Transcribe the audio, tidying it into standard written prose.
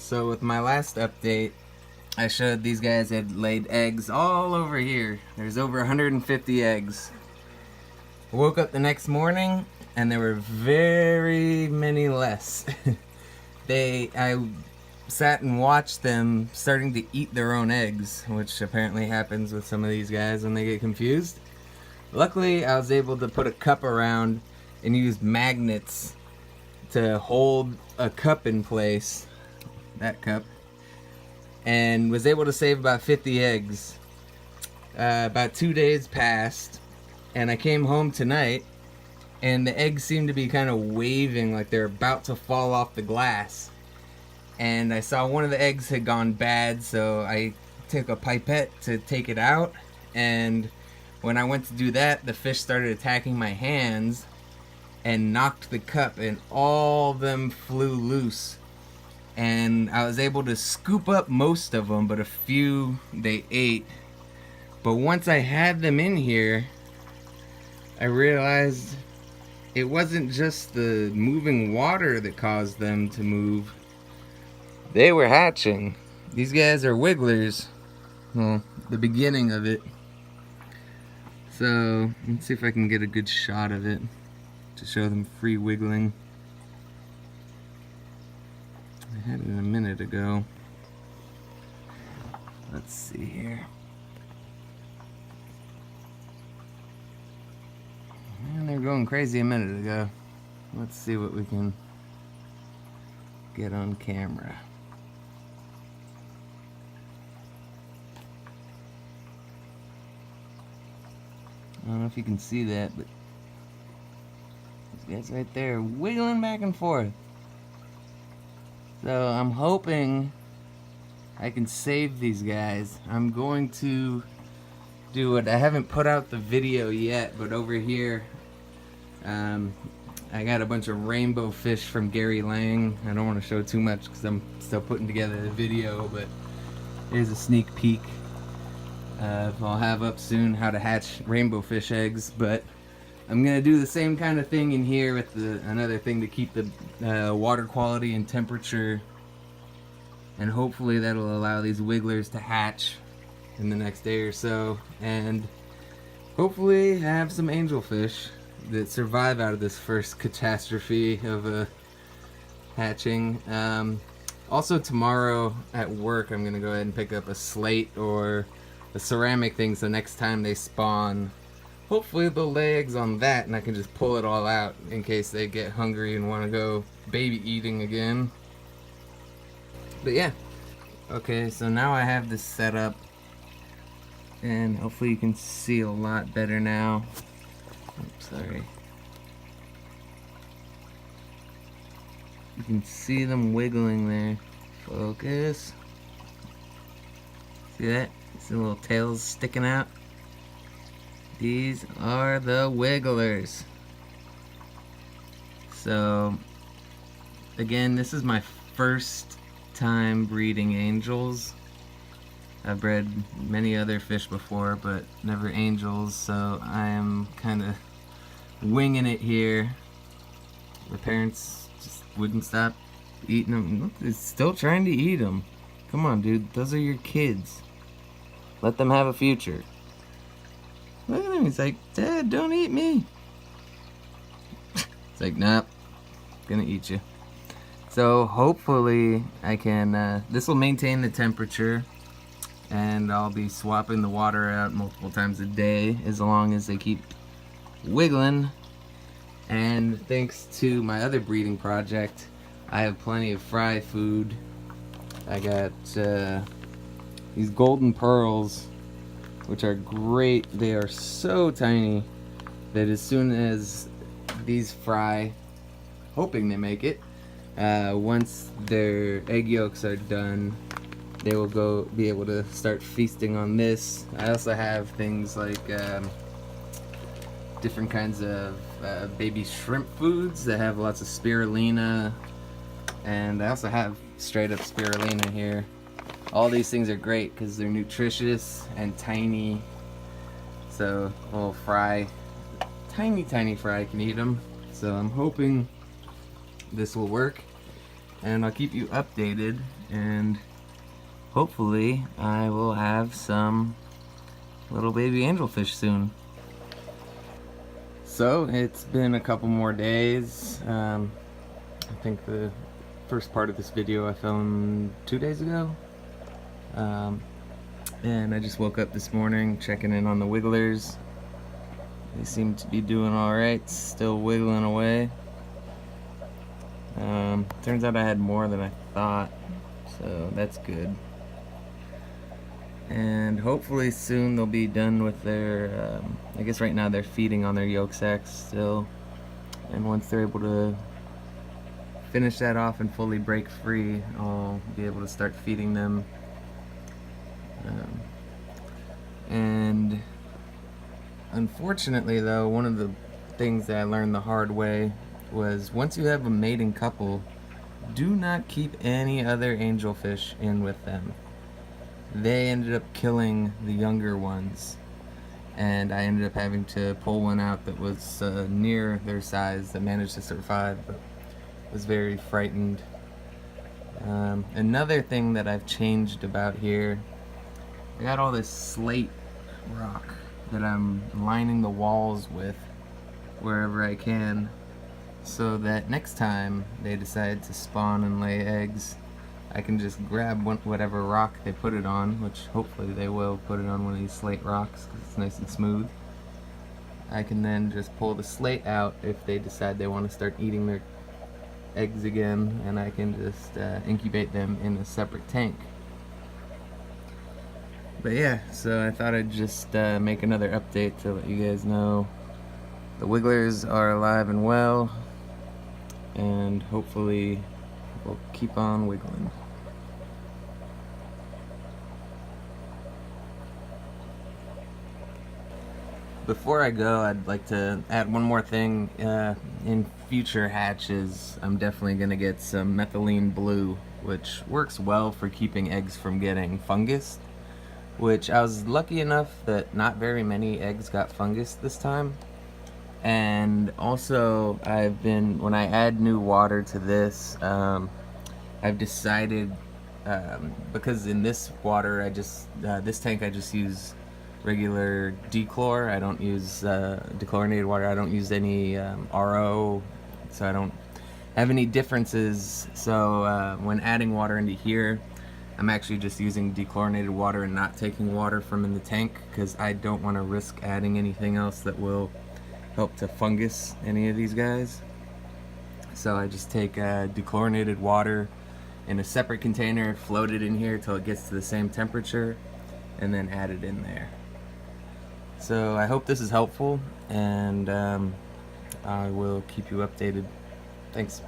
So with my last update, I showed these guys had laid eggs all over here. There's over 150 eggs. I woke up the next morning and there were very many less. I sat and watched them starting to eat their own eggs, which apparently happens with some of these guys when they get confused. Luckily, I was able to put a cup around and use magnets to hold a cup in place, that cup, and was able to save about 50 eggs. About 2 days passed, and I came home tonight, and the eggs seemed to be kind of waving like they're about to fall off the glass. And I saw one of the eggs had gone bad, so I took a pipette to take it out, and when I went to do that, the fish started attacking my hands and knocked the cup, and all of them flew loose. And I was able to scoop up most of them, but a few they ate. But once I had them in here, I realized it wasn't just the moving water that caused them to move. They were hatching. These guys are wigglers. Well, the beginning of it. So, let's see if I can get a good shot of it to show them free wiggling. I had it a minute ago. Let's see here. And they're going crazy a minute ago. Let's see what we can get on camera. I don't know if you can see that, but these guys right there wiggling back and forth. So I'm hoping I can save these guys. I'm going to do it. I haven't put out the video yet, but over here I got a bunch of rainbow fish from Gary Lang. I don't want to show too much because I'm still putting together the video, but here's a sneak peek. I'll have up soon how to hatch rainbow fish eggs, but I'm gonna do the same kind of thing in here with another thing to keep the water quality and temperature, and hopefully that'll allow these wigglers to hatch in the next day or so, and hopefully have some angelfish that survive out of this first catastrophe of hatching. Also tomorrow at work I'm gonna go ahead and pick up a slate or a ceramic thing, so next time they spawn, hopefully they'll lay eggs on that and I can just pull it all out in case they get hungry and want to go baby eating again. But yeah. Okay, so now I have this set up and hopefully you can see a lot better now. Oops, sorry. You can see them wiggling there. Focus. See that? See the little tails sticking out? These are the wigglers. So, again, this is my first time breeding angels. I've bred many other fish before, but never angels, so I am kind of winging it here. The parents just wouldn't stop eating them. Look, it's still trying to eat them. Come on, dude. Those are your kids. Let them have a future. Look at him. He's like, Dad, don't eat me. It's like, nope. Gonna eat you. So hopefully I can, this will maintain the temperature, and I'll be swapping the water out multiple times a day as long as they keep wiggling. And thanks to my other breeding project, I have plenty of fry food. I got these golden pearls, which are great. They are so tiny that as soon as these fry, hoping they make it, once their egg yolks are done, they will be able to start feasting on this. I also have things like different kinds of baby shrimp foods that have lots of spirulina, and I also have straight up spirulina here. All these things are great because they're nutritious and tiny, so a little fry, tiny fry can eat them. So I'm hoping this will work. and I'll keep you updated, and hopefully I will have some little baby angelfish soon. So it's been a couple more days. I think the first part of this video I filmed 2 days ago. And I just woke up this morning checking in on the wigglers. They seem to be doing alright, still wiggling away. Turns out I had more than I thought, so that's good. And hopefully soon they'll be done with their, I guess right now they're feeding on their yolk sacs still. And once they're able to finish that off and fully break free, I'll be able to start feeding them. And unfortunately though, one of the things that I learned the hard way was once you have a mating couple, do not keep any other angelfish in with them. They ended up killing the younger ones, and I ended up having to pull one out that was near their size that managed to survive, but was very frightened. Another thing that I've changed about here, I got all this slate rock that I'm lining the walls with wherever I can, so that next time they decide to spawn and lay eggs, I can just grab whatever rock they put it on, which hopefully they will put it on one of these slate rocks because it's nice and smooth. I can then just pull the slate out if they decide they want to start eating their eggs again, and I can just incubate them in a separate tank. But yeah, so I thought I'd just make another update to let you guys know the wigglers are alive and well, and hopefully we'll keep on wiggling. Before I go, I'd like to add one more thing. In future hatches, I'm definitely going to get some methylene blue, which works well for keeping eggs from getting fungus, which I was lucky enough that not very many eggs got fungus this time. And also, when I add new water to this, I've decided, because in this water, this tank I just use regular dechlor. I don't use dechlorinated water. I don't use any RO, so I don't have any differences. So when adding water into here, I'm actually just using dechlorinated water and not taking water from in the tank, because I don't want to risk adding anything else that will help to fungus any of these guys. So I just take dechlorinated water in a separate container, float it in here till it gets to the same temperature, and then add it in there. So I hope this is helpful, and I will keep you updated. Thanks.